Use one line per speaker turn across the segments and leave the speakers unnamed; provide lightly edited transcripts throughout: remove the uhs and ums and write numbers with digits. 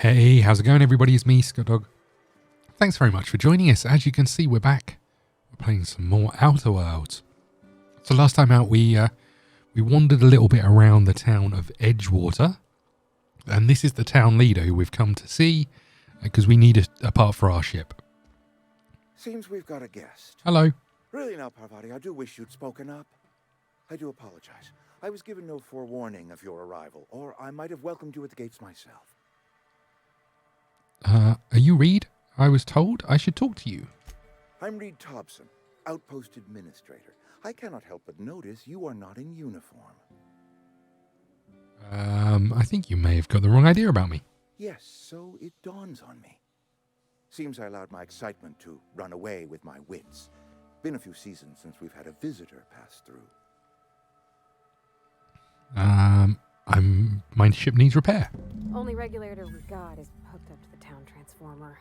Hey, how's it going everybody? It's me, ScottDog. Thanks very much for joining us. As you can see, we're back. We're playing some more Outer Worlds. So last time out, we wandered a little bit around the town of Edgewater. And this is the town leader who we've come to see, because we need a part for our ship.
Seems we've got a guest.
Hello.
Really now, Parvati, I do wish you'd spoken up. I do apologize. I was given no forewarning of your arrival, or I might have welcomed you at the gates myself.
Are you Reed? I was told I should talk to you.
I'm Reed Thompson, Outpost Administrator. I cannot help but notice you are not in uniform.
I think you may have got the wrong idea about me.
Yes, so it dawns on me. Seems I allowed my excitement to run away with my wits. Been a few seasons since we've had a visitor pass through.
My ship needs repair.
Only regulator we got is hooked up to the town transformer.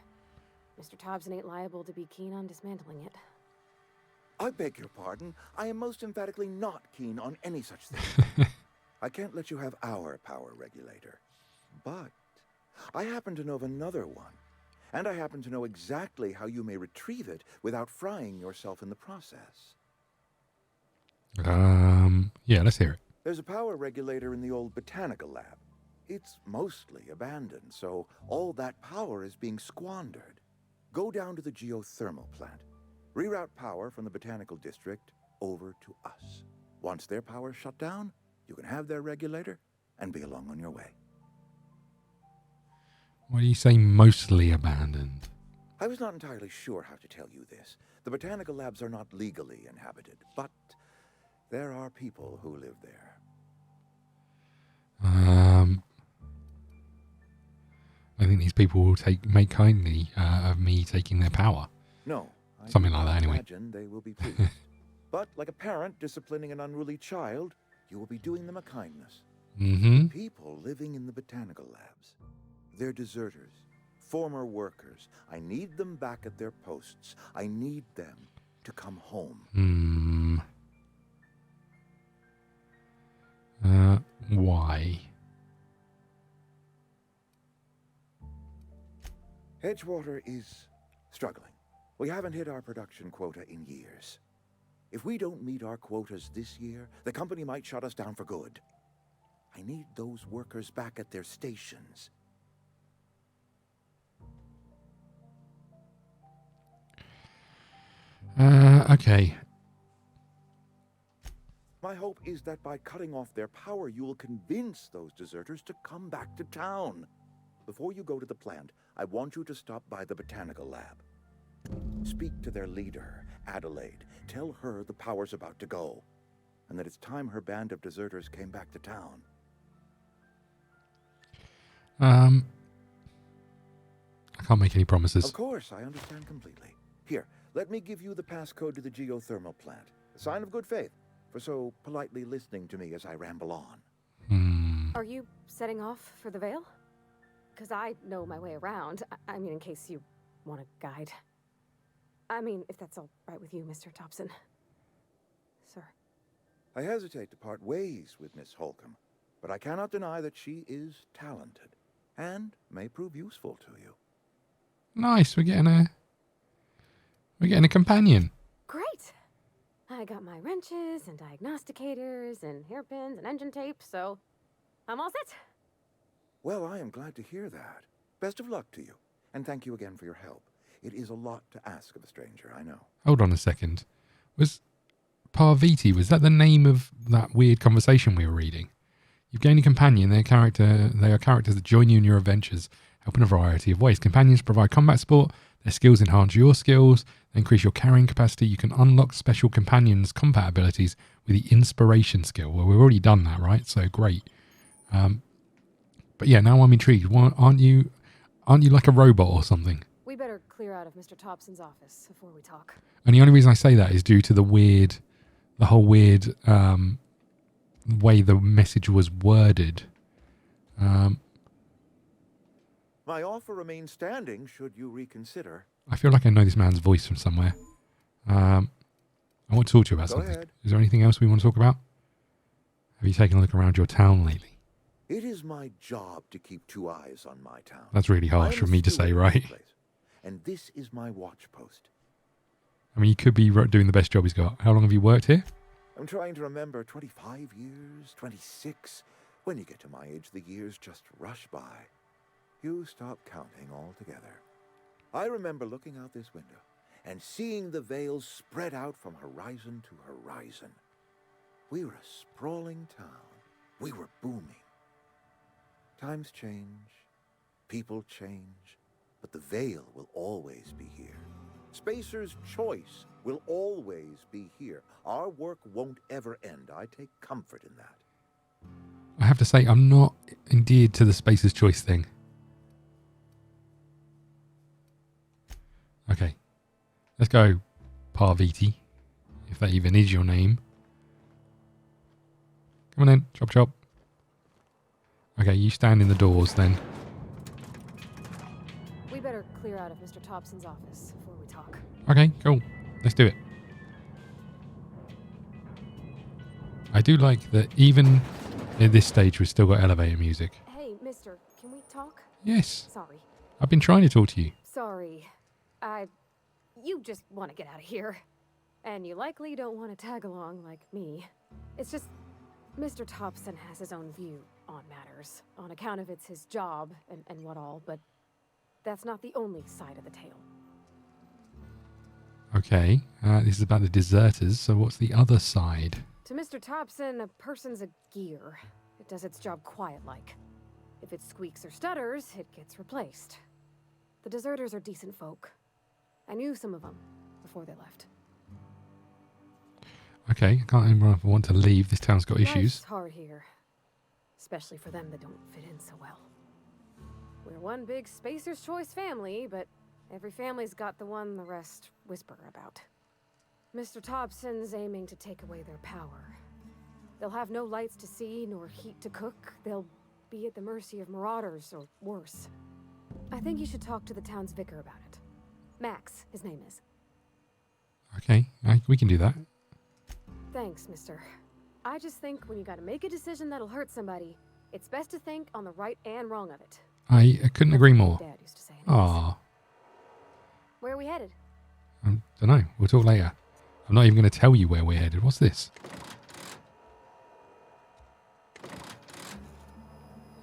Mr. Thompson ain't liable to be keen on dismantling it.
I beg your pardon. I am most emphatically not keen on any such thing. I can't let you have our power regulator. But I happen to know of another one. And I happen to know exactly how you may retrieve it without frying yourself in the process.
Yeah, let's hear it.
There's a power regulator in the old botanical lab. It's mostly abandoned, so all that power is being squandered. Go down to the geothermal plant. Reroute power from the botanical district over to us. Once their power's shut down, you can have their regulator and be along on your way.
Why do you say mostly abandoned?
I was not entirely sure how to tell you this. The botanical labs are not legally inhabited, but there are people who live there.
I think these people will make kindly of me taking their power.
No.
Something like that, anyway.
Imagine they will be pleased. But like a parent disciplining an unruly child, you will be doing them a kindness.
Mm-hmm.
People living in the botanical labs. They're deserters, former workers. I need them back at their posts. I need them to come home.
Why?
Edgewater is struggling. We haven't hit our production quota in years. If we don't meet our quotas this year, the company might shut us down for good. I need those workers back at their stations.
Okay.
My hope is that by cutting off their power, you will convince those deserters to come back to town. Before you go to the plant, I want you to stop by the botanical lab. Speak to their leader, Adelaide. Tell her the power's about to go, and that it's time her band of deserters came back to town.
I can't make any promises.
Of course, I understand completely. Here, let me give you the passcode to the geothermal plant. A sign of good faith for so politely listening to me as I ramble on.
Are you setting off for the Vale? Because I know my way around. I mean, in case you want a guide. I mean, if that's all right with you, Mr. Thompson. Sir.
I hesitate to part ways with Miss Holcomb, but I cannot deny that she is talented and may prove useful to you.
Nice, we're getting a companion.
Great. I got my wrenches and diagnosticators and hairpins and engine tape, so I'm all set.
Well, I am glad to hear that. Best of luck to you, and thank you again for your help. It is a lot to ask of a stranger, I know.
Hold on a second. Was Parvati, was that the name of that weird conversation we were reading? You've gained a companion. They are characters that join you in your adventures, help in a variety of ways. Companions provide combat support. Their skills enhance your skills. They increase your carrying capacity. You can unlock special companions' combat abilities with the inspiration skill. Well, we've already done that, right? So great. But yeah, now I'm intrigued. Aren't you like a robot or something?
We better clear out of Mr. Thompson's office before we talk.
And the only reason I say that is due to the whole weird way the message was worded.
My offer remains standing should you reconsider.
I feel like I know this man's voice from somewhere. I want to talk to you about
Go
something.
ahead.
Is there anything else we want to talk about? Have you taken a look around your town lately?
It is my job to keep 2 eyes on my town.
That's really
I
harsh
am
for me to
steward
say,
of
right?
this place, and this is my watch post.
I mean, he could be doing the best job he's got. How long have you worked here?
I'm trying to remember 25 years, 26. When you get to my age, the years just rush by. You stop counting altogether. I remember looking out this window and seeing the Vale spread out from horizon to horizon. We were a sprawling town. We were booming. Times change, people change, but the Vale will always be here. Spacer's Choice will always be here. Our work won't ever end. I take comfort in that.
I have to say, I'm not endeared to the Spacer's Choice thing. Okay. Let's go, Parvati, if that even is your name. Come on in, chop chop. Okay, you stand in the doors then.
We better clear out of Mr. Thompson's office before we talk.
Okay, cool. Let's do it. I do like that even at this stage we've still got elevator music.
Hey, mister, can we talk?
Yes,
Sorry.
I've been trying to talk to you.
Sorry. You just want to get out of here. And you likely don't want to tag along like me. It's just, Mr. Thompson has his own view on matters, on account of it's his job and what all, but that's not the only side of the tale.
Okay, this is about the deserters, so what's the other side?
To Mr. Thompson, a person's a gear. It does its job quiet-like. If it squeaks or stutters, it gets replaced. The deserters are decent folk. I knew some of them before they left.
Okay, I can't remember if I want to leave. This town's got issues.
Life's hard here, especially for them that don't fit in so well. We're one big Spacer's Choice family, but every family's got the one the rest whisper about. Mr. Thompson's aiming to take away their power. They'll have no lights to see, nor heat to cook. They'll be at the mercy of marauders, or worse. I think you should talk to the town's vicar about it. Max, his name is.
Okay, we can do that.
Thanks, mister. I just think when you gotta make a decision that'll hurt somebody, it's best to think on the right and wrong of it.
I couldn't agree more.
Dad used to say anyways.
Aw,
Where are we headed?
I don't know. We'll talk later. I'm not even going to tell you where we're headed. What's this?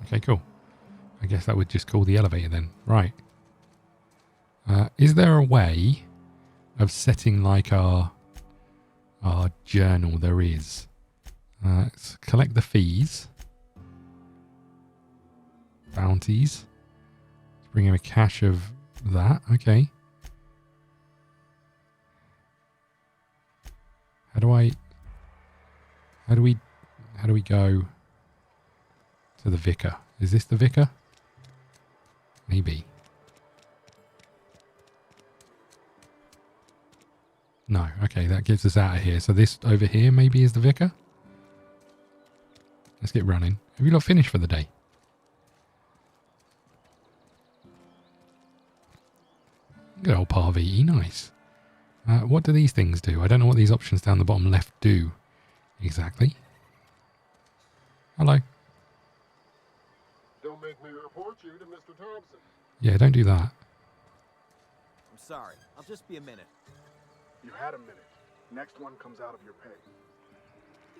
Okay, cool. I guess that would just call the elevator then. Right. Is there a way of setting like our journal? There is. Let's collect the fees. Bounties. Let's bring him a cache of that. Okay. How do we go to the vicar? Is this the vicar? Maybe. No. Okay, that gets us out of here. So this over here maybe is the vicar? Let's get running. Have you not finished for the day? Good old Parvati. Nice. What do these things do? I don't know what these options down the bottom left do exactly. Hello.
Don't make me report you to Mr. Thompson.
Yeah, don't do that.
I'm sorry. I'll just be a minute.
You had a minute. Next one comes out of your pay.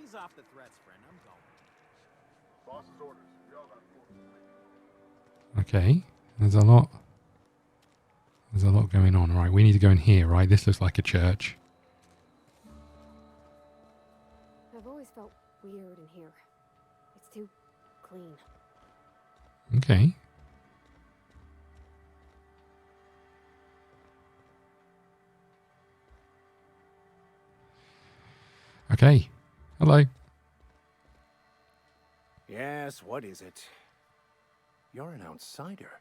Ease off the threats, friend. I'm going.
Boss's orders. We all got 4.
Okay. There's a lot going on. Right, we need to go in here, right? This looks like a church.
I've always felt weird in here. It's too clean.
Okay. Okay. Hello.
Yes, what is it? You're an outsider.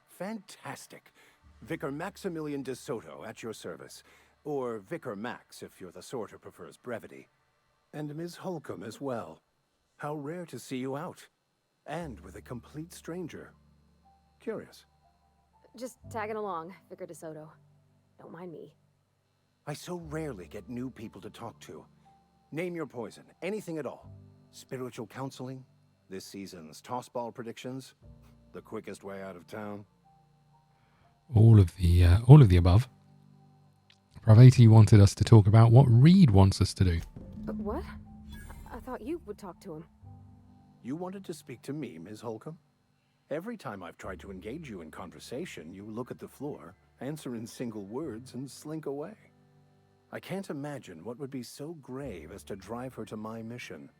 Fantastic. Vicar Maximilian de Soto at your service. Or Vicar Max if you're the sort who prefers brevity. And Ms. Holcomb as well. How rare to see you out. And with a complete stranger. Curious.
Just tagging along, Vicar DeSoto. Don't mind me.
I so rarely get new people to talk to. Name your poison, anything at all. Spiritual counseling, This season's tossball predictions? The quickest way out of town?
All of the above. Pravati wanted us to talk about what Reed wants us to do.
But what? I thought you would talk to him.
You wanted to speak to me, Ms. Holcomb? Every time I've tried to engage you in conversation, you look at the floor, answer in single words, and slink away. I can't imagine what would be so grave as to drive her to my mission.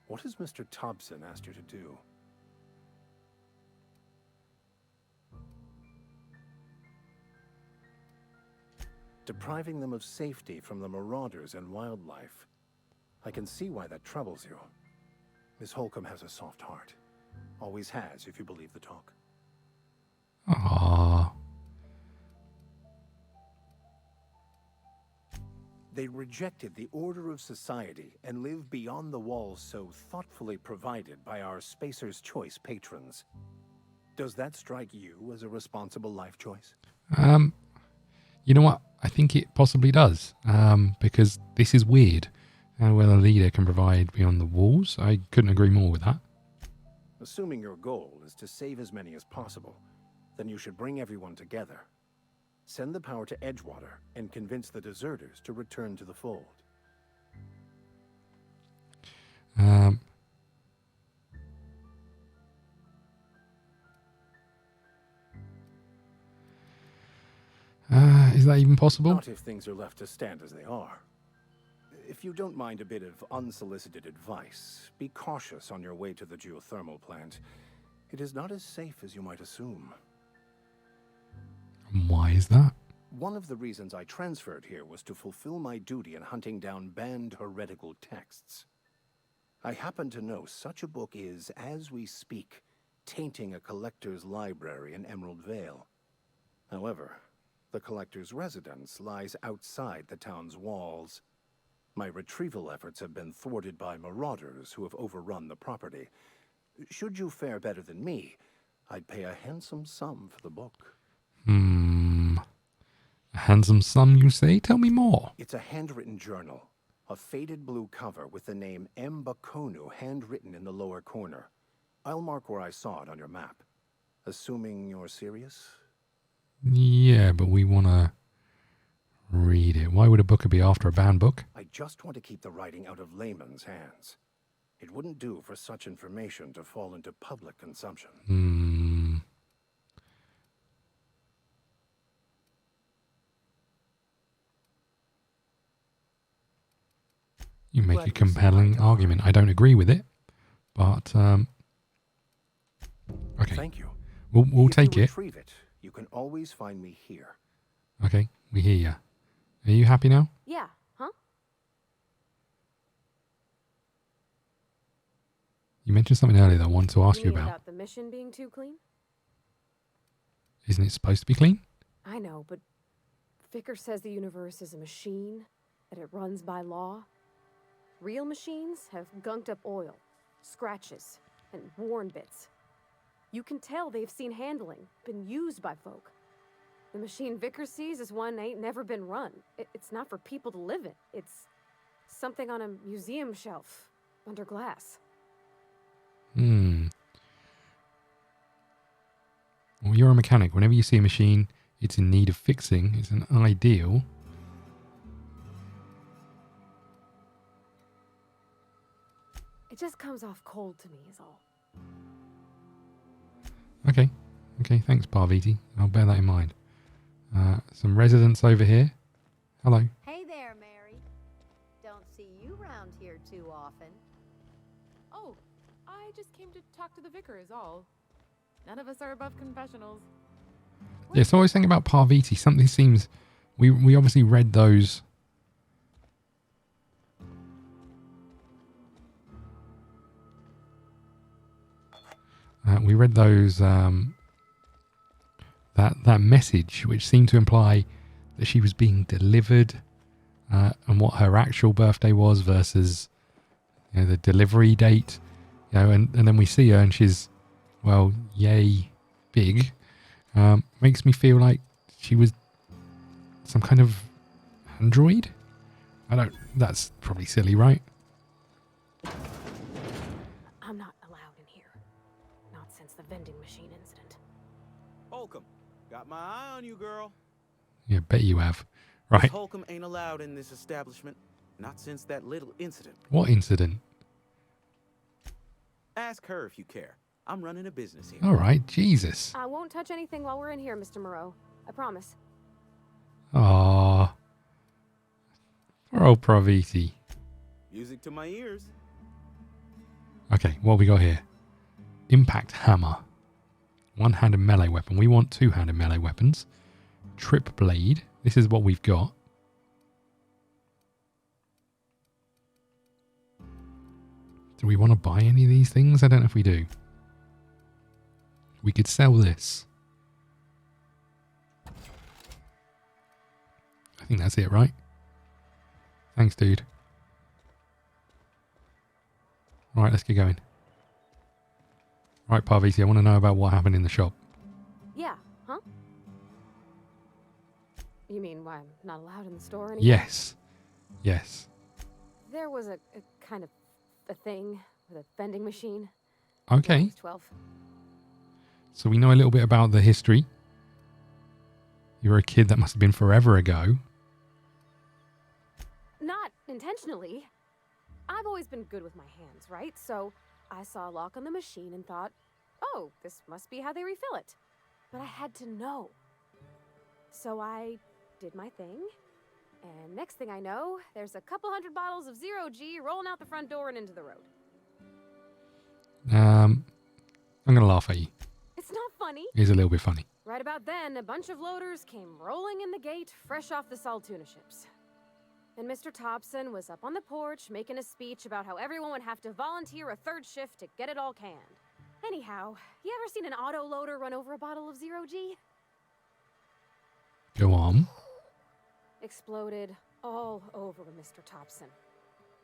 What has Mr. Thompson asked you to do? Depriving them of safety from the marauders and wildlife. I can see why that troubles you. Miss Holcomb has a soft heart. Always has, if you believe the talk.
Ah.
They rejected the order of society and live beyond the walls so thoughtfully provided by our Spacer's Choice patrons. Does that strike you as a responsible life choice?
You know what? I think it possibly does. Because this is weird. How well a leader can provide beyond the walls. I couldn't agree more with that.
Assuming your goal is to save as many as possible, then you should bring everyone together. Send the power to Edgewater and convince the deserters to return to the fold.
Is that even possible?
Not if things are left to stand as they are. If you don't mind a bit of unsolicited advice, be cautious on your way to the geothermal plant. It is not as safe as you might assume.
Why is that?
One of the reasons I transferred here was to fulfill my duty in hunting down banned heretical texts. I happen to know such a book is, as we speak, tainting a collector's library in Emerald Vale. However, the collector's residence lies outside the town's walls. My retrieval efforts have been thwarted by marauders who have overrun the property. Should you fare better than me, I'd pay a handsome sum for the book.
A handsome sum, you say? Tell me more.
It's a handwritten journal. A faded blue cover with the name M. Bakonu handwritten in the lower corner. I'll mark where I saw it on your map. Assuming you're serious?
Yeah, but we want to read it. Why would a booker be after a banned book?
I just want to keep the writing out of layman's hands. It wouldn't do for such information to fall into public consumption.
You make a compelling argument. I don't agree with it, but okay.
Thank you.
We'll take it.
Retrieve it. You can always find me here.
Okay, we hear you. Are you happy now?
Yeah, huh?
You mentioned something earlier that I wanted to ask you
mean
about.
the mission being too clean?
Isn't it supposed to be clean?
I know, but Vicker says the universe is a machine, that it runs by law. Real machines have gunked up oil, scratches, and worn bits. You can tell they've seen handling, been used by folk. The machine Vicker sees is one ain't never been run. It's not for people to live in. It's something on a museum shelf, under glass.
Well, you're a mechanic. Whenever you see a machine, it's in need of fixing. It's an ideal.
It just comes off cold to me, is all.
Okay, thanks, Parvati. I'll bear that in mind. Some residents over here. Hello.
Hey there, Mary. Don't see you around here too often.
Oh, I just came to talk to the vicar is all. None of us are above confessionals.
Yeah, so I was thinking about Parvati. Something seems... We obviously read those... we read those... that message, which seemed to imply that she was being delivered, and what her actual birthday was versus, the delivery date. And then we see her and she's, well, yay big. Makes me feel like she was some kind of android. That's probably silly, right?
I'm not allowed
Got my eye on you, girl.
Yeah, bet you have. Right.
Holcomb ain't allowed in this establishment. Not since that little incident.
What incident?
Ask her if you care. I'm running a business here.
All right, Jesus.
I won't touch anything while we're in here, Mr. Moreau. I promise.
Aww. Poor old Praviti.
Music to my ears.
Okay, what have we got here? Impact hammer. One-handed melee weapon. We want two-handed melee weapons. Trip blade. This is what we've got. Do we want to buy any of these things? I don't know if we do. We could sell this. I think that's it, right? Thanks, dude. Right, let's get going. Right, Parvati, I want to know about what happened in the shop.
Yeah, huh? You mean why I'm not allowed in the store anymore?
Yes. Yes.
There was a kind of a thing with a vending machine.
Okay.
When I was 12.
So we know a little bit about the history. You were a kid that must have been forever ago.
Not intentionally. I've always been good with my hands, right? So I saw a lock on the machine and thought, oh, this must be how they refill it. But I had to know. So I did my thing. And next thing I know, there's a couple hundred bottles of 0G rolling out the front door and into the road.
I'm going to laugh at you.
It's not funny.
It's a little bit funny.
Right about then, a bunch of loaders came rolling in the gate, fresh off the salt tuna ships. And Mr. Thompson was up on the porch making a speech about how everyone would have to volunteer a third shift to get it all canned. Anyhow, you ever seen an auto loader run over a bottle of 0G?
Go on.
Exploded all over Mr. Thompson.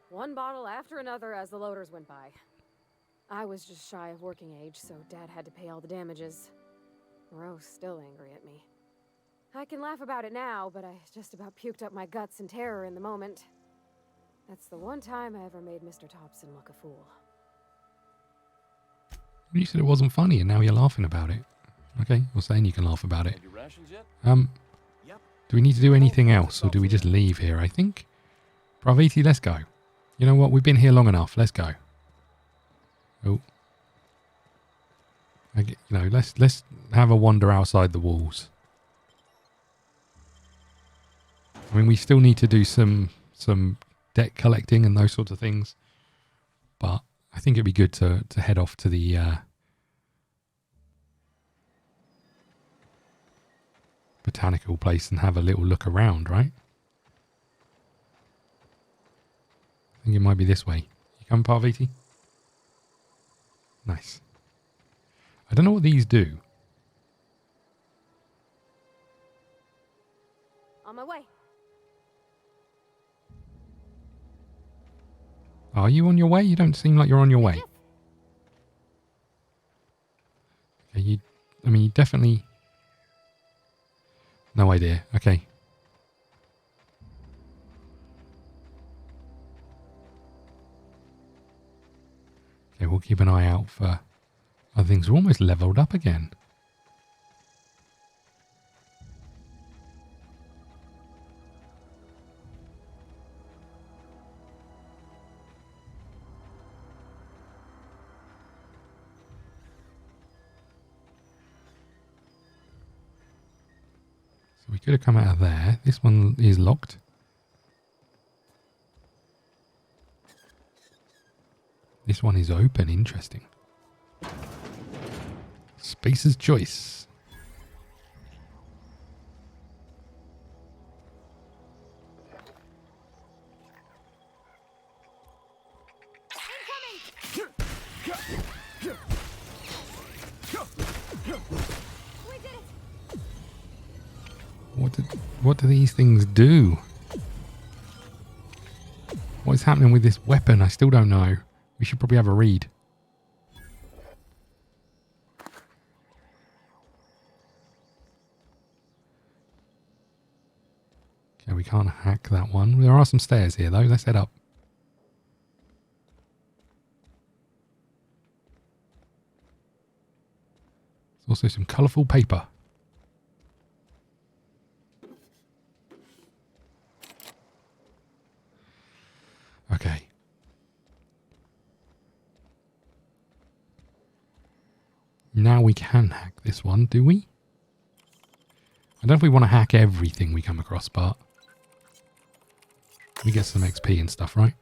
One bottle after another as the loaders went by. I was just shy of working age, so Dad had to pay all the damages. Moreau's still angry at me. I can laugh about it now, but I just about puked up my guts in terror in the moment. That's the one time I ever made Mr. Thompson look a fool.
You said it wasn't funny and now you're laughing about it. Okay, you're saying you can laugh about it. Do we need to do anything else or do we just leave here, I think? Praviti, let's go. You know what? We've been here long enough. Let's go. Oh. Let's have a wander outside the walls. I mean, we still need to do some debt collecting and those sorts of things. But I think it'd be good to head off to the botanical place and have a little look around, right? I think it might be this way. You come, Parvati? Nice. I don't know what these do.
On my way.
Are you on your way? You don't seem like you're on your way. Okay, you definitely... No idea. Okay. Okay, we'll keep an eye out for other things. We're almost leveled up again. So we could have come out of there. This one is locked. This one is open. Interesting. Spacer's choice. What do these things do? What is happening with this weapon? I still don't know. We should probably have a read. Okay, we can't hack that one. There are some stairs here though. Let's head up. There's also some colourful paper. Now we can hack this one, do we? I don't know if we want to hack everything we come across, but we get some XP and stuff, right?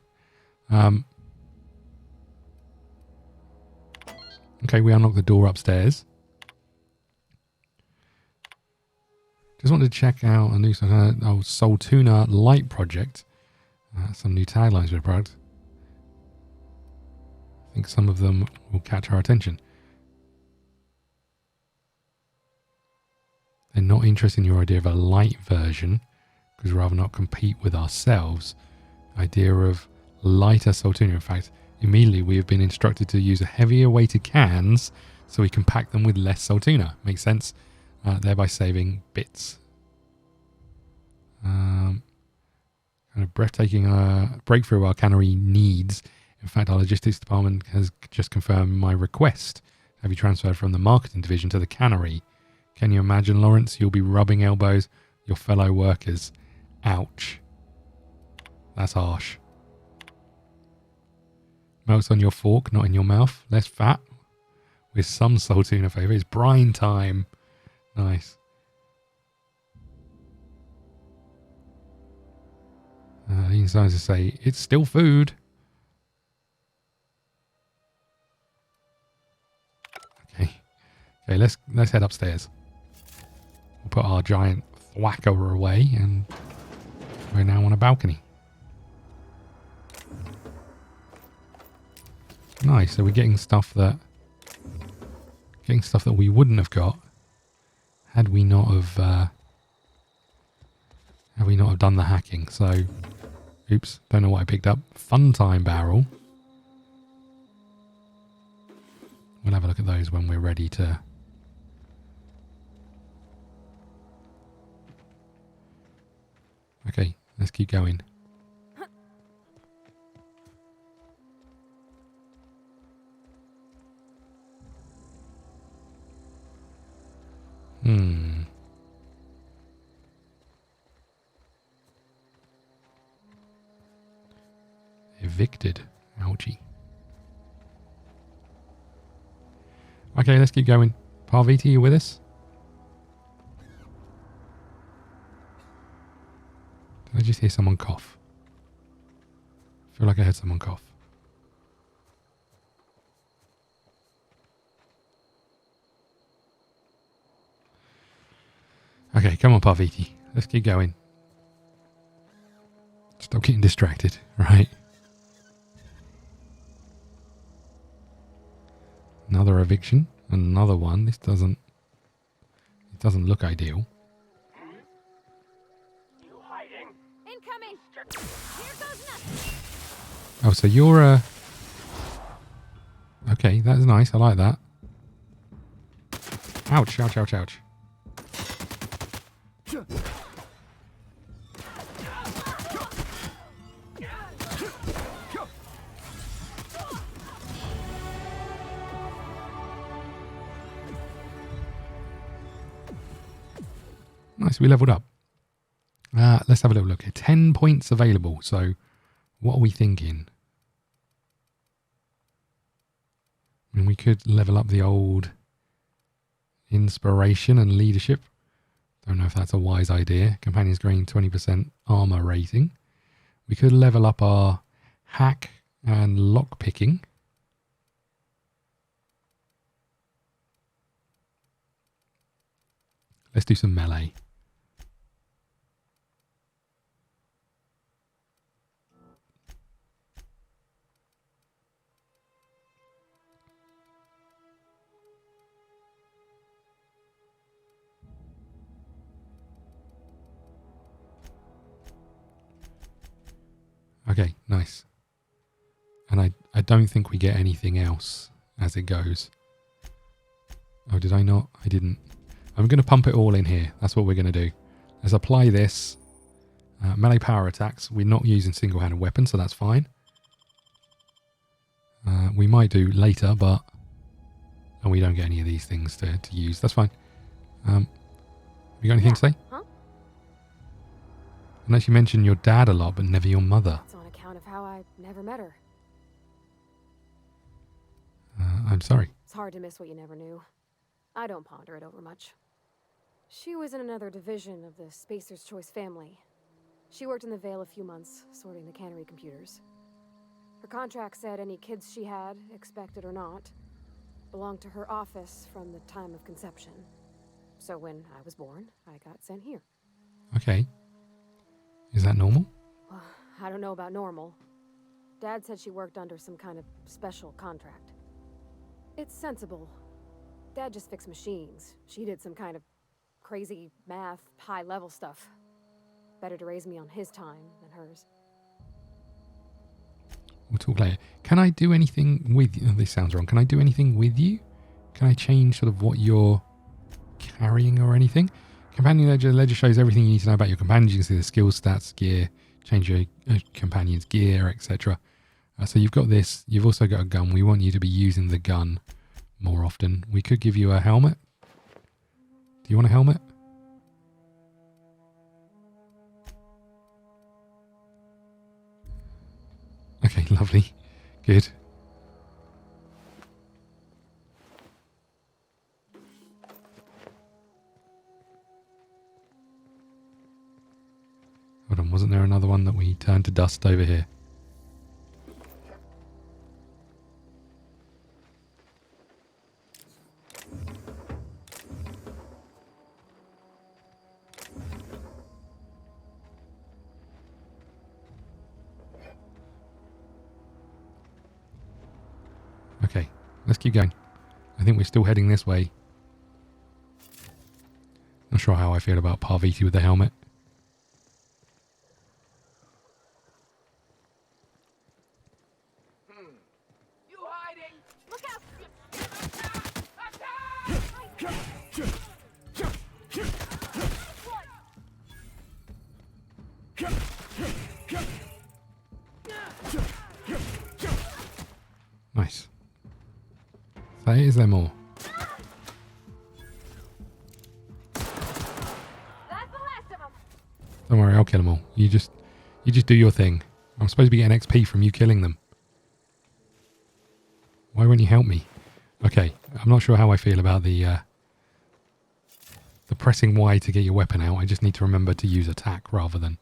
Okay, we unlock the door upstairs. Just wanted to check out a new Soul Tuner Light project. Some new taglines for the product. I think some of them will catch our attention. They're not interested in your idea of a light version, because we'd rather not compete with ourselves. Idea of lighter Soul Tuner. In fact, immediately we have been instructed to use a heavier weighted cans so we can pack them with less Soul Tuner. Makes sense, thereby saving bits. Kind of breathtaking breakthrough our cannery needs. In fact, our logistics department has just confirmed my request. Have you transferred from the marketing division to the cannery? Can you imagine, Lawrence? You'll be rubbing elbows your fellow workers. Ouch. That's harsh. Melts on your fork, not in your mouth. Less fat. With some Soul Tuner favour. It's brine time. Nice. He decides to say, it's still food. Okay, let's head upstairs. We'll put our giant thwacker away, and we're now on a balcony. Nice. So we're getting stuff that we wouldn't have got had we not have done the hacking. So, oops, don't know what I picked up. Fun time barrel. We'll have a look at those when we're ready to. Okay, let's keep going. Evicted. Ouchie. Okay, let's keep going. Parvati, you with us? Did I just hear someone cough? I feel like I heard someone cough. Okay, come on, Parvati. Let's keep going. Stop getting distracted, right? Another eviction. Another one. It doesn't look ideal.
You hiding?
Incoming! Here goes nothing!
Oh, so you're okay, that's nice. I like that. Ouch, ouch, ouch, ouch. Nice, we leveled up. Let's have a little look. 10 points available. So what are we thinking? I mean, we could level up the old inspiration and leadership. Don't know if that's a wise idea. Companions gain 20% armor rating. We could level up our hack and lock picking. Let's do some melee. Okay, nice. And I don't think we get anything else as it goes. Oh, did I not? I didn't. I'm going to pump it all in here. That's what we're going to do. Let's apply this. Melee power attacks. We're not using single-handed weapons, so that's fine. We might do later, but... And we don't get any of these things to use. That's fine. Have you got anything to say?
Huh?
Unless you mention your dad a lot, but never your mother.
It's on account of how I never met her.
I'm sorry.
It's hard to miss what you never knew. I don't ponder it over much. She was in another division of the Spacer's Choice family. She worked in the Vale a few months, sorting the cannery computers. Her contract said any kids she had, expected or not, belonged to her office from the time of conception. So when I was born, I got sent here.
Okay. Is that normal?
Well, I don't know about normal. Dad said she worked under some kind of special contract. It's sensible. Dad just fixed machines. She did some kind of crazy math, high-level stuff. Better to raise me on his time than hers.
We'll talk later. Can I do anything with you? Oh, this sounds wrong. Can I do anything with you? Can I change sort of what you're carrying or anything? Companion ledger shows everything you need to know about your companions. You can see the skills, stats, gear, change your companion's gear, etc. So you've got this. You've also got a gun. We want you to be using the gun more often. We could give you a helmet. Do you want a helmet? Okay, lovely. Good. Hold on, wasn't there another one that we turned to dust over here? Okay, let's keep going. I think we're still heading this way. Not sure how I feel about Parvati with the helmet.
You hiding? Look out!
Nice. So is there more?
That's the last of them.
Don't worry, I'll kill them all. You just do your thing. I'm supposed to be getting XP from you killing them. Why won't you help me? Okay, I'm not sure how I feel about the pressing Y to get your weapon out. I just need to remember to use attack rather than...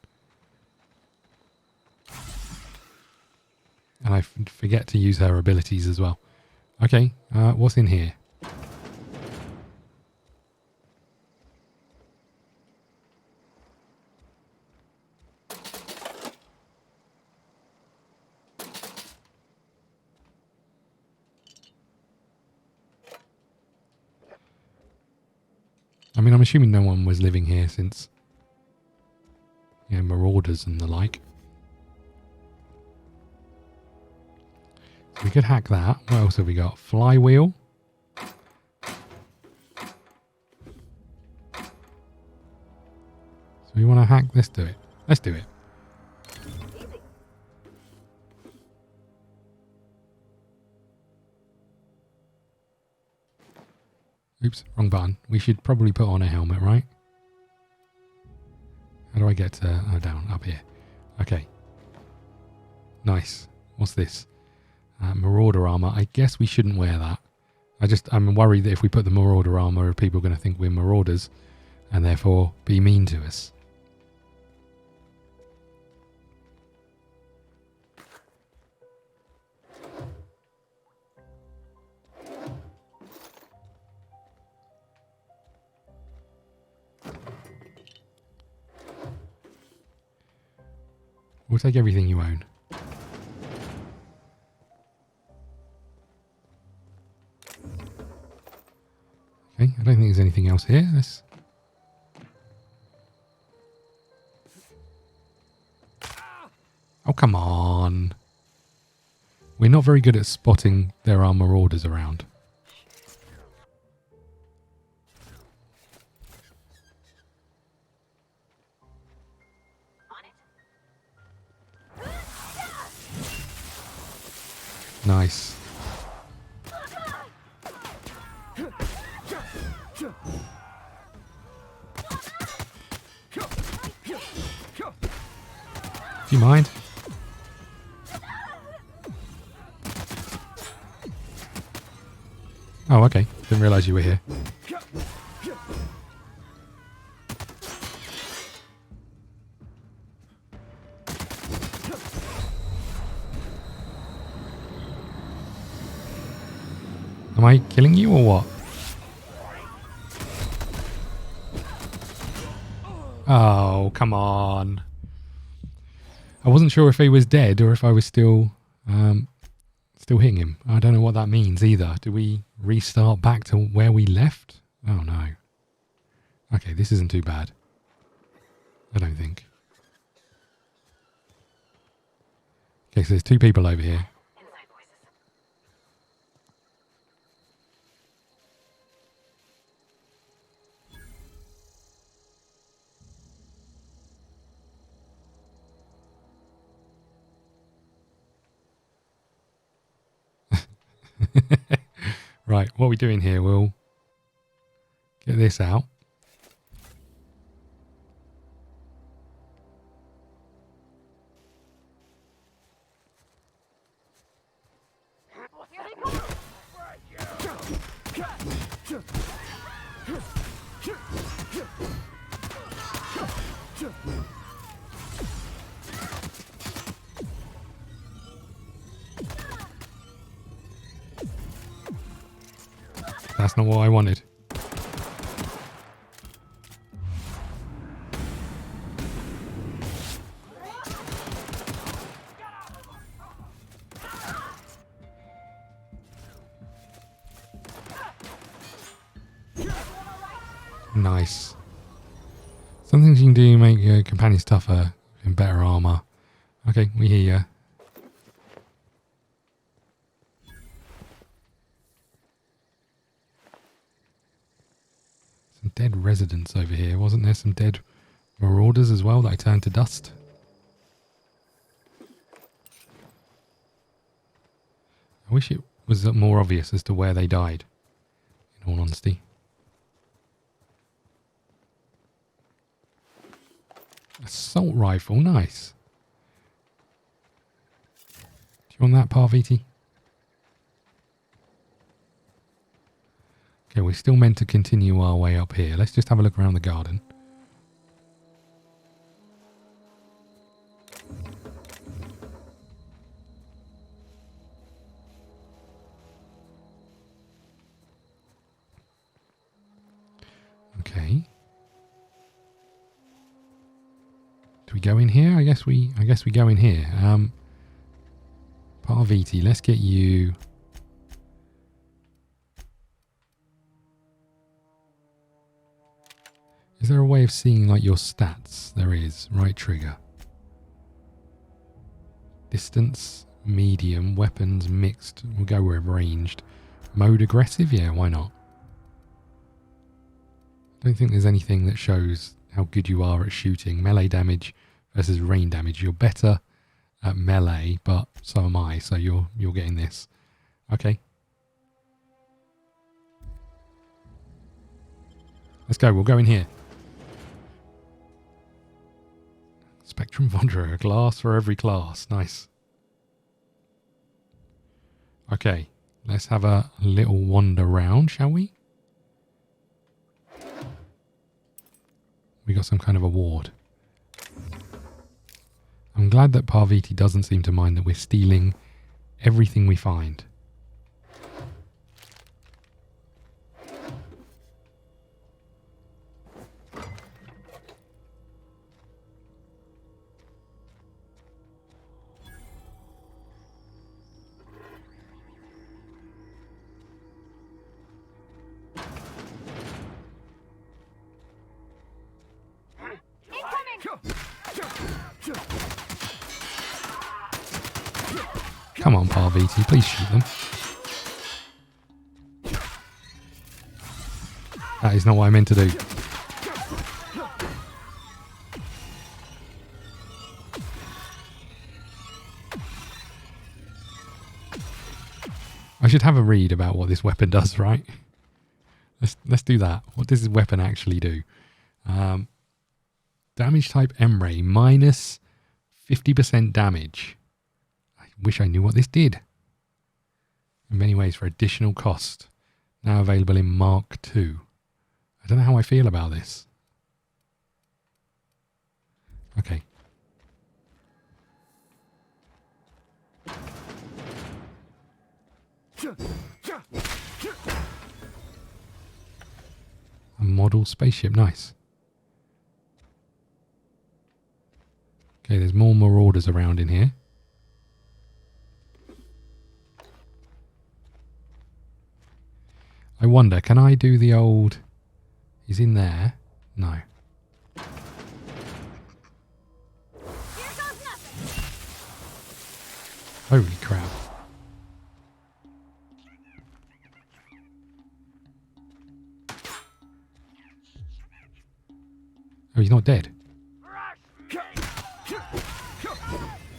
And I forget to use her abilities as well. Okay, what's in here? I mean, I'm assuming no one was living here since, you know, marauders and the like. We could hack that. What else have we got? Flywheel. So we want to hack this, do it. Let's do it. Oops, wrong button. We should probably put on a helmet, right? How do I get down? Up here. Okay. Nice. What's this? Marauder armor. I guess we shouldn't wear that. I'm worried that if we put the marauder armor, people are going to think we're marauders and therefore be mean to us. We'll take everything you own. Okay, I don't think there's anything else here. Oh, come on. We're not very good at spotting there are marauders around. Nice. Do you mind? Oh, okay. Didn't realise you were here. Am I killing you or what? Oh, come on. I wasn't sure if he was dead or if I was still hitting him. I don't know what that means either. Do we restart back to where we left? Oh, no. Okay, this isn't too bad. I don't think. Okay, so there's 2 people over here. Right, what are we doing here? We'll get this out. That's not what I wanted. Nice. Some things you can do make your companions tougher and better armor. Okay, we hear you. Some dead residents over here. Wasn't there some dead marauders as well that I turned to dust? I wish it was more obvious as to where they died, in all honesty. Assault rifle, nice. Do you want that, Parvati? Okay, we're still meant to continue our way up here. Let's just have a look around the garden. Okay. Do we go in here? I guess we go in here. Parvati, let's get you. Is there a way of seeing like your stats? There is. Right trigger. Distance, medium, weapons, mixed. We'll go with ranged. Mode aggressive? Yeah, why not? I don't think there's anything that shows how good you are at shooting. Melee damage versus range damage. You're better at melee, but so am I, so you're getting this. Okay. Let's go, we'll go in here. Spectrum Wanderer, a glass for every class. Nice. Okay, let's have a little wander round, shall we? We got some kind of award. I'm glad that Parvati doesn't seem to mind that we're stealing everything we find. Come on, Parvati, please shoot them. That is not what I meant to do. I should have a read about what this weapon does, right? Let's do that. What does this weapon actually do? Damage type M-Ray, minus 50% damage. I wish I knew what this did. In many ways for additional cost. Now available in Mark II. I don't know how I feel about this. Okay. A model spaceship. Nice. Okay, there's more marauders around in here. I wonder, can I do the old... He's in there? No. Holy crap. Oh, he's not dead.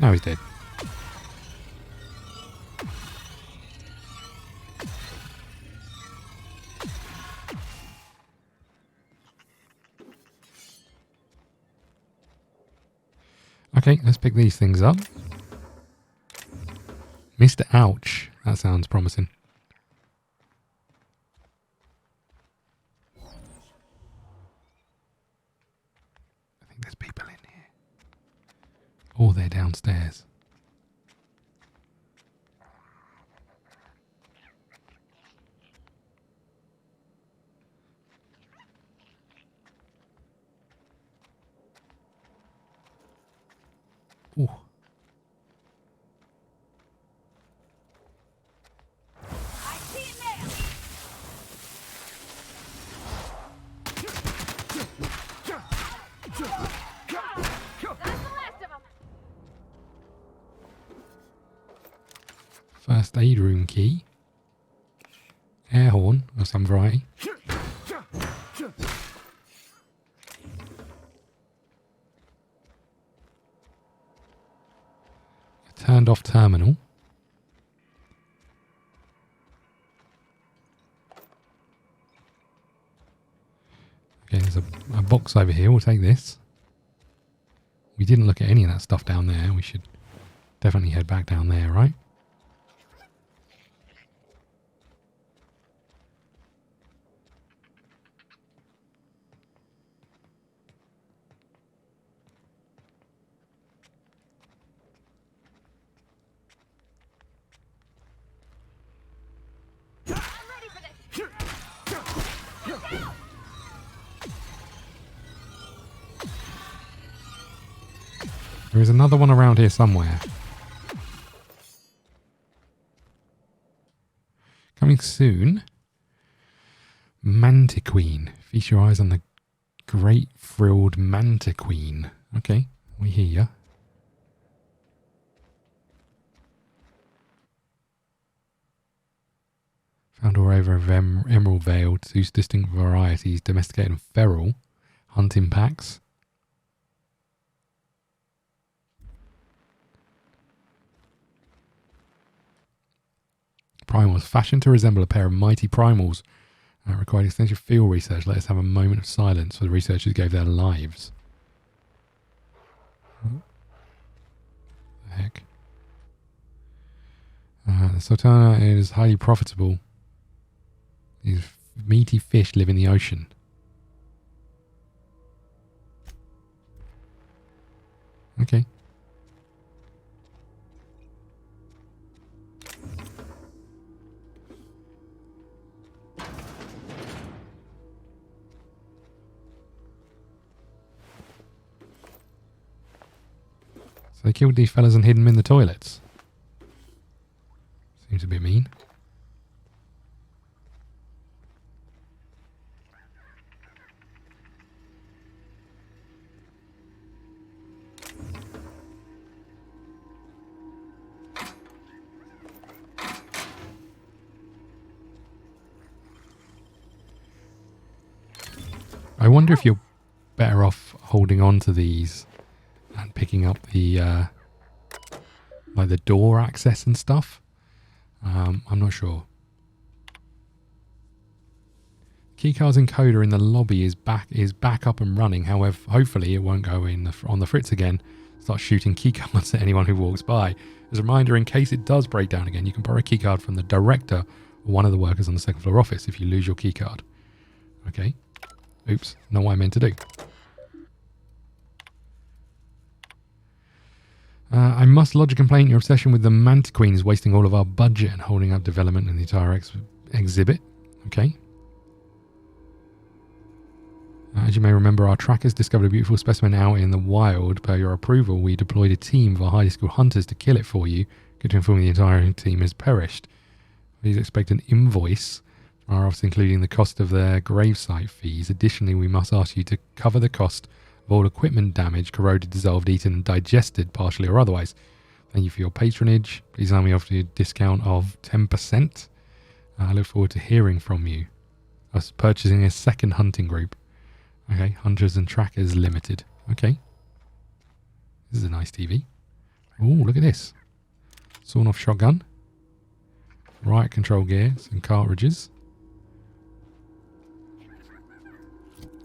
Now he's dead. Okay, let's pick these things up. Mr. Ouch. That sounds promising. I think there's people in here. Or they're downstairs. Ooh. First aid room key. Air horn of some variety. A turned off terminal. Okay, there's a box over here. We'll take this. We didn't look at any of that stuff down there. We should definitely head back down there, right? There is another one around here somewhere. Coming soon. Mantiqueen. Feast your eyes on the great frilled Mantiqueen. Okay, we hear ya. Found all over of Emerald Vale, two distinct varieties, domesticated and feral. Hunting packs. Primals, fashioned to resemble a pair of mighty primals, required extensive field research. Let us have a moment of silence for the researchers who gave their lives. What the heck? The Sultana is highly profitable. These meaty fish live in the ocean. Okay. So they killed these fellas and hid them in the toilets. Seems a bit mean. I wonder if you're better off holding on to these and picking up the like the door access and stuff. I'm not sure. Keycard's encoder in the lobby is back up and running. However, hopefully it won't go in on the fritz again. Start shooting keycards at anyone who walks by. As a reminder, in case it does break down again, you can borrow a keycard from the director or one of the workers on the second floor office if you lose your keycard. Okay. Oops, not what I meant to do. I must lodge a complaint. Your obsession with the Mantiqueen is wasting all of our budget and holding up development in the entire exhibit. Okay. As you may remember, our trackers discovered a beautiful specimen out in the wild. Per your approval, we deployed a team of our highly skilled hunters to kill it for you. Good to inform you the entire team has perished. Please expect an invoice from our office, including the cost of their gravesite fees. Additionally, we must ask you to cover the cost of all equipment damage, corroded, dissolved, eaten, and digested, partially or otherwise. Thank you for your patronage. Please allow me to offer you a discount of 10%. I look forward to hearing from you. I was purchasing a second hunting group. Okay, Hunters and Trackers Limited. Okay. This is a nice TV. Oh, look at this. Sawn-off shotgun. Riot control gear. Some cartridges.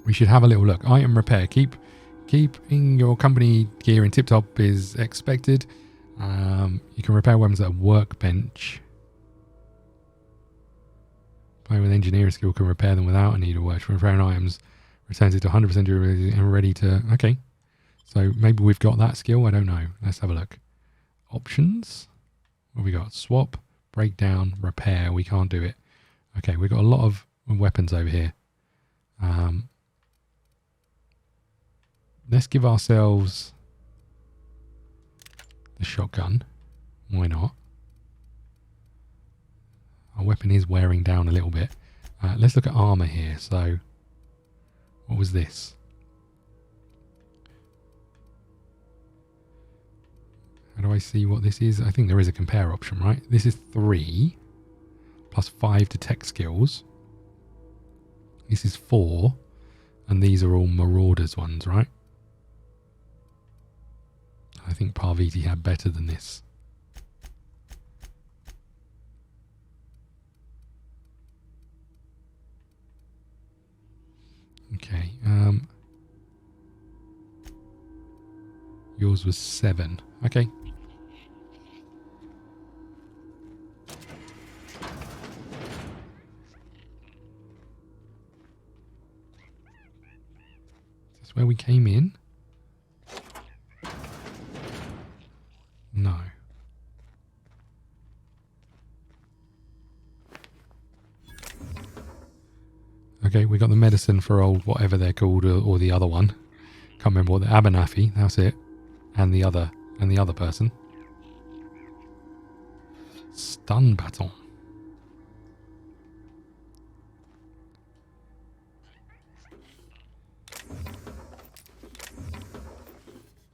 We should have a little look. Item repair. Keeping your company gear in tip-top is expected. You can repair weapons at a workbench. Player with engineering skill can repair them without a need of work. Repairing items returns it to 100% durability and ready to... Okay. So maybe we've got that skill. I don't know. Let's have a look. Options. What have we got? Swap, breakdown, repair. We can't do it. Okay, we've got a lot of weapons over here. Let's give ourselves the shotgun. Why not? Our weapon is wearing down a little bit. Let's look at armor here. So, what was this? How do I see what this is? I think there is a compare option, right? This is 3 plus 5 to tech skills. This is 4, and these are all Marauders ones, right? I think Parvati had better than this. Okay. Yours was 7. Okay. Is this where we came in? No. Okay, we got the medicine for old whatever they're called, or the other one. Can't remember what the Abernathy. That's it, and the other person. Stun baton.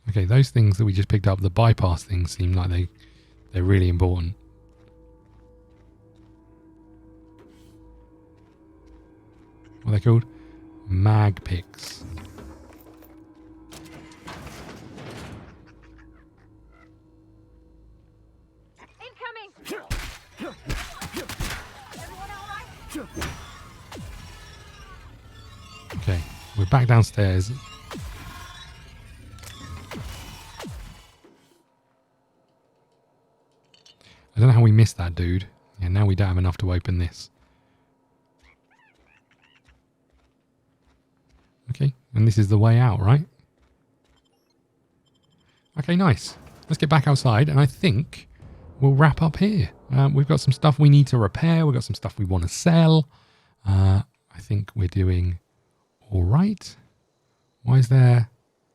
Okay, those things that we just picked up, the bypass things, seem like they're really important. What are they called? Mag picks.
Incoming! Everyone all right?
Okay, we're back downstairs. I don't know how we missed that dude. Yeah, now we don't have enough to open this. Okay, and this is the way out, right? Okay, nice. Let's get back outside, and I think we'll wrap up here. We've got some stuff we need to repair. We've got some stuff we want to sell. I think we're doing all right. Why is there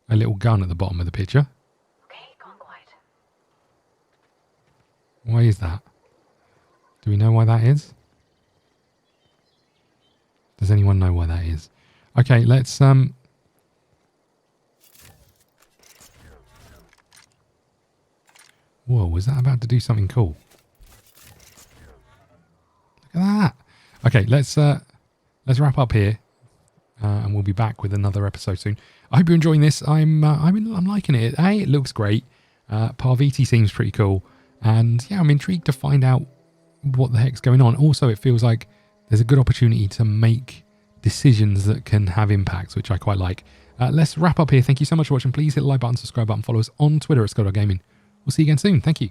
a little gun at the bottom of the picture?
Okay, gone quiet.
Why is that? Do we know why that is? Does anyone know why that is? Okay, let's Whoa, was that about to do something cool? Look at that. Okay, let's wrap up here, and we'll be back with another episode soon. I hope you're enjoying this. I'm liking it. Hey, it looks great. Parvati seems pretty cool, and yeah, I'm intrigued to find out what the heck's going on. Also, it feels like there's a good opportunity to make decisions that can have impacts, which I quite like. Let's wrap up here. Thank you so much for watching. Please hit the like button, subscribe button, follow us on Twitter at ScottDogGaming. We'll see you again soon. Thank you.